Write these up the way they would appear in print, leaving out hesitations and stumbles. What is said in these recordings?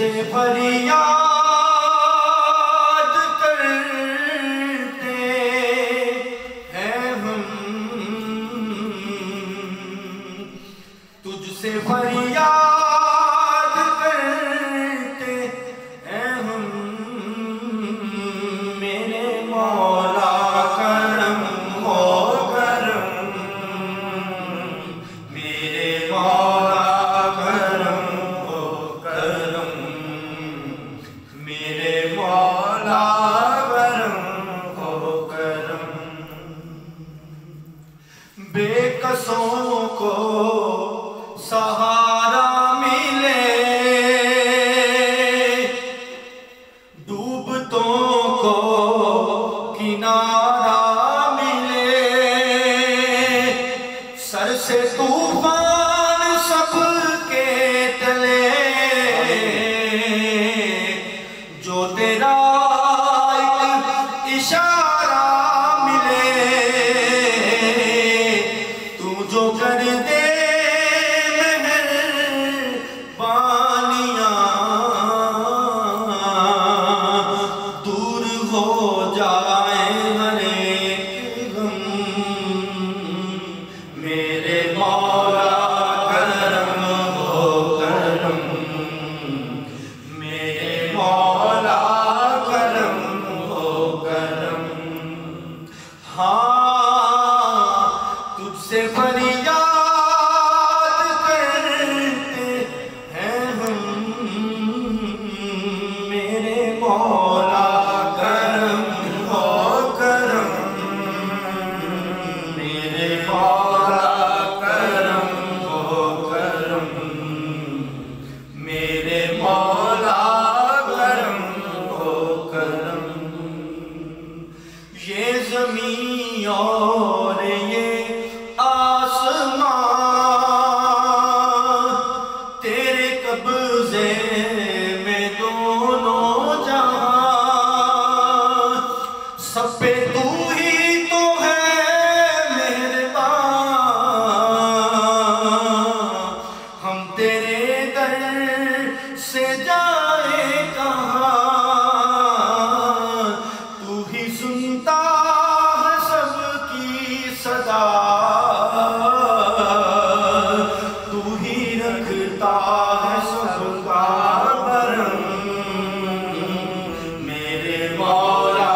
سے فریاد کرتے ہیں ہم، تجھ سے فریاد کرتے ہیں ہم، میرے مولا کرم ہو کرم، میرے مولا کرم ہو کرم، میرے مولا کرم ہو کرم، بے کسوں کو سہارا ملے، ڈوبتوں کو کنارہ ملے، سر سے طوفان سب کے تلے، جو تیرا ایک اشارہ ملے، تو جو کر دے مہربانیاں، دور ہو جائے ہر ایک غم، میرے مولا کرم ہو کرم، میرے مولا کرم ہو کرم، ہاں تجھ سے فریاد کرتے ہیں ہم، میرے مولا کرم ہو کرم، میرے مولا کرم ہو کرم، میرے مولا کرم ہو کرم، یہ زمین اور یہ آسمان تیرے قبضے میں دونوں جہاں، سب پہ تو ہی تو ہے مہربان، ہم تیرے در سے جائیں کہاں، تو ہی سنتا ہے سب کی صدا، تو ہی رکھتا ہے سب کا برم، میرے مولا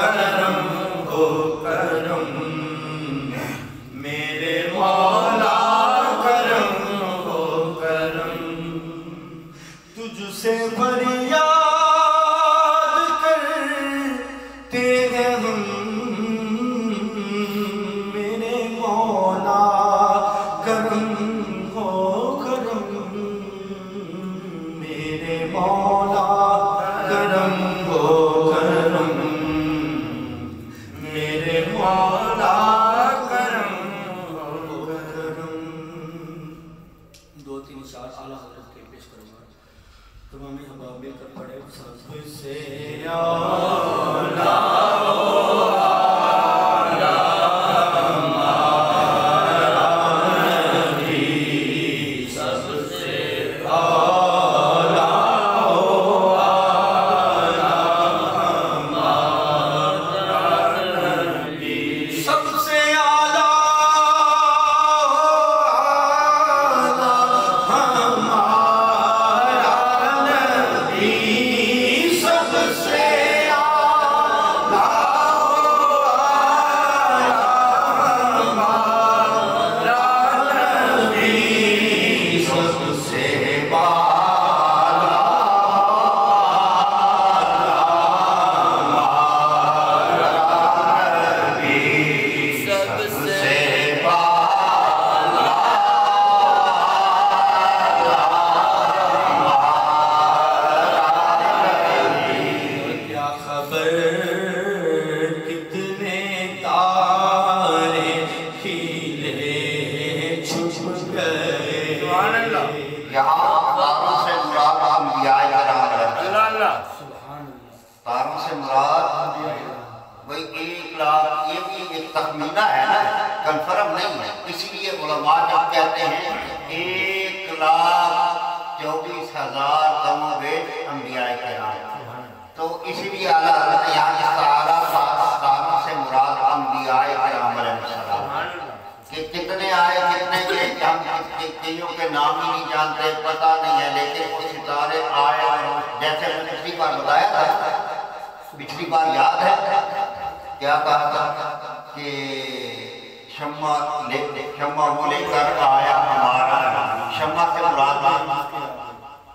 کرم ہو کرم، میرے مولا کرم ہو کرم، تجھ سے فریاد کرتے ہیں ہم، میرے مولا کرم ہو کرم، میرے مولا کرم ہو کرم، میرے مولا کرم ہو کرم۔ دو تین اشعار اعلیٰ حضرت کے پیش کروں گا، تمام احباب مل کر پڑھے سب سے اعلیٰ تاروں سے مراد وہی 1,00,000 یہ بھی ایک تخمینہ ہے نا، کنفرم نہیں ہے، اس لیے علماء جب کہتے ہیں 1,00,000 24,000 کم و بیش انبیاء کرام. تو اسی لیے اعلیٰ حضرت یہاں ستارہ سے مراد انبیاء کرام علیہ السلام کہ کتنے آئے کتنے گئے ہم کئیوں کے نام ہی نہیں جانتے, پتہ نہیں ہے, لیکن وہ ستارے آئے. جیسے میں پچھلی بار بتایا تھا, پچھلی بار یاد ہے کیا کہا تھا کہ شمع وہ لے کر آیا ہمارا. شمع سے مراد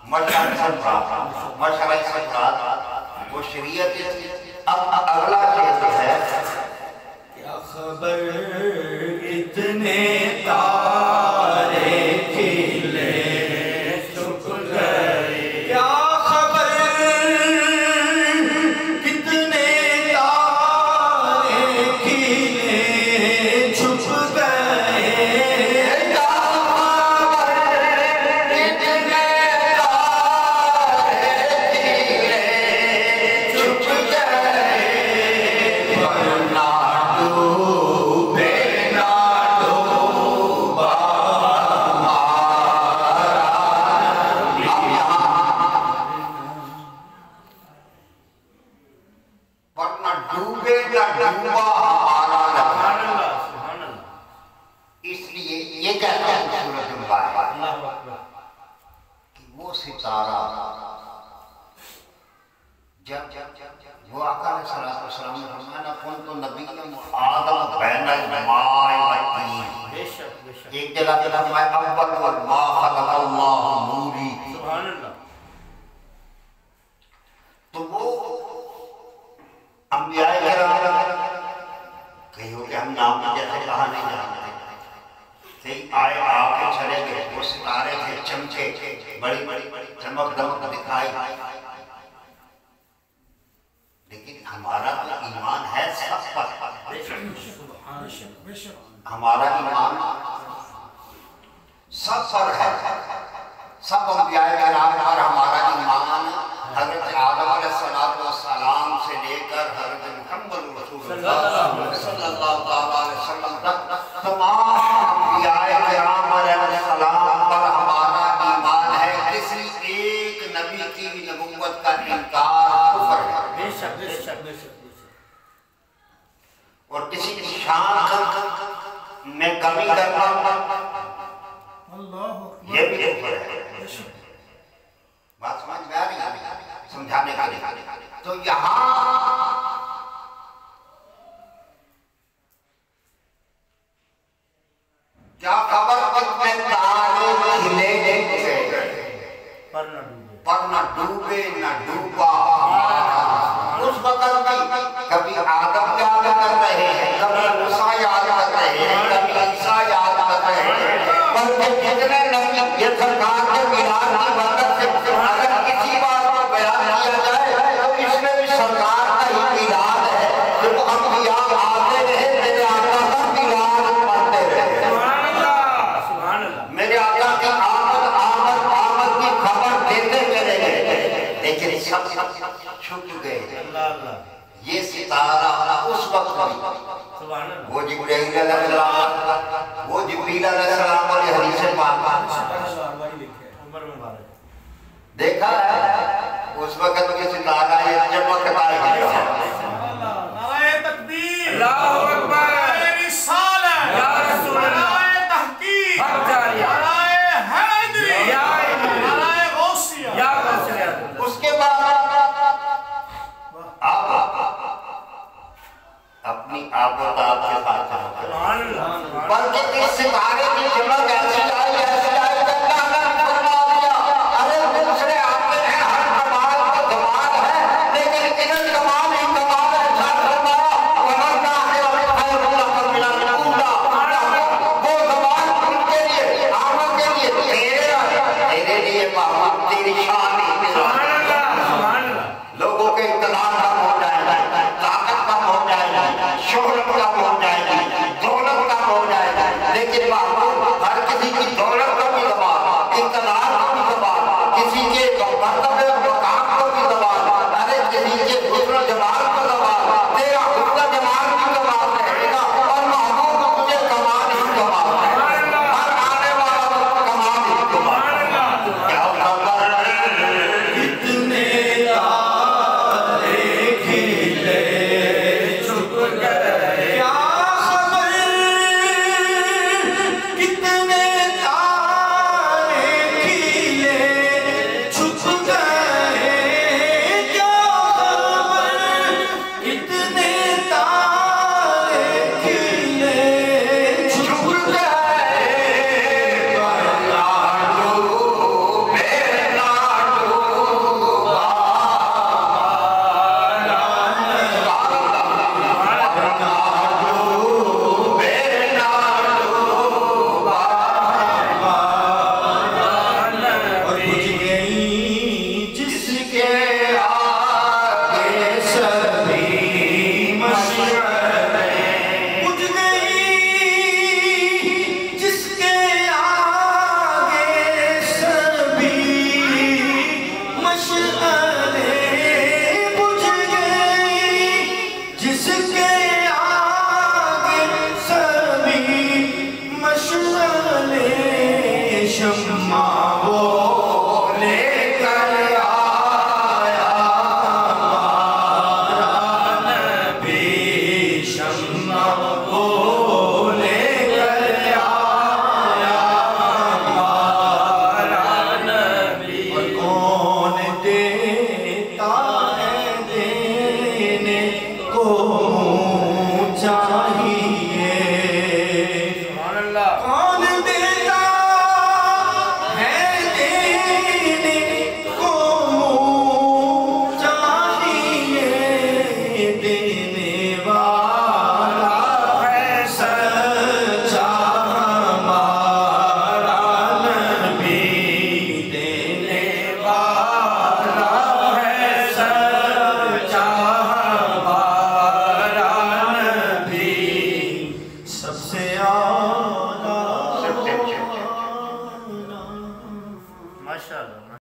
مشرق سے مراد وہ شریعت. اب اگلا چیز ہے کیا خبر اتنے تارے کھلے چھپ گئے, کیا خبر کتنے تارے کھلے چھپ گئے, کیا خبر کتنے تارے کھلے چھپ گئے, ورنہ ڈوبے نہ ڈوبا ہمارا نبی. اس لیے یہ کہتا ہے سورۃ البقرہ کہ وہ ستارہ جب وہ آقا علیہ السلام نے فرمایا کن تو نبی آدم بین الماء والطین. ایک جگہ پہ فرمایا اول ما خلق اللہ نوری. سبحان اللہ. تو وہ انبیاء کرام کہو کہ ہم نام کی جیسے کہا نہیں جانتے صحیح آئے آ کے چلے گئے. وہ ستارے تھے چمکے, بڑی بڑی چمک دمک دکھائی, لیکن ہمارا ایمان ہے سب پر. ہمارا ایمان سب پر ہے, سب انبیاء کرام پر ہمارا ایمان. حضرت آدم علیہ السلام سے لے کر حضرت محمد رسول اللہ صلی اللہ علیہ وسلم تک تمام انبیاء کرام علیہ السلام پر ہمارا ایمان ہے. کسی ایک نبی کی بھی نبوت کا انکار کفر ہے. بے شک بے شک بے شک. اور کسی کی شان میں کمی کرنا یہ بھی کفر ہے. بات سمجھ میں آ رہی ہے سمجھانے کا لیے. تو یہاں کیا خبر کتنے تارے کھلے پر نہ ڈوبے نہ ڈوبا. اس وقت بھی کبھی آدم یاد کر رہے ہیں, کبھی موسیٰ یاد کر رہے ہیں, کبھی عیسیٰ یاد کر رہے ہیں. بلکہ جتنے نبی یہ سرکار کے میلاد کی برکت سے اگر کسی بات کو بیان کیا جائے تو اس میں بھی سرکار کا ہی میلاد ہے. جب انبیاء آتے رہے میرے آقا کا میلاد پڑھتے رہے. سبحان اللہ. میرے آقا کی آمد کی خبر دیتے چلے گئے, لیکن سب چھپ گئے. یہ ستارہ اس وقت بھی وہ جبرائیل علیہ السلام, وہ جبریل علیہ السلام اور یہ حدیث پاک دیکھا ہے اس وقت یہ ستارہ یہ چمکتا ہے. نعرہ تکبیر, اللہ اکبر, نعرہ رسالت, یا رسول اللہ, نعرہ تحقیق, حق جاریہ, نعرہ حیدری, یا حیدری, نعرہ غوثیہ. یا غوثیہ. اس کے بعد آپ اپنی آپ و تاب کے ساتھ چلتے ہیں. بلکہ اس ستارے کی چمک ایسی آئی کہ اللہ نے فرما دیا ارے دوسرے آتے ہیں ہر کمال کو کمال ہے, لیکن انہیں کمال شمع وہ لے کر آیا ہمارا نبی، شمع وہ لے کر آیا ہمارا نبی۔ کون دیتا ہے دینے کو چاہیے، کون دیتا ہے دینے کو چاہیے، دینے والا ہے سچا ہمارا نبی، دینے والا ہے سچا ہمارا نبی، سب سے اعلیٰ سب سے اچھے۔ ماشاءاللہ۔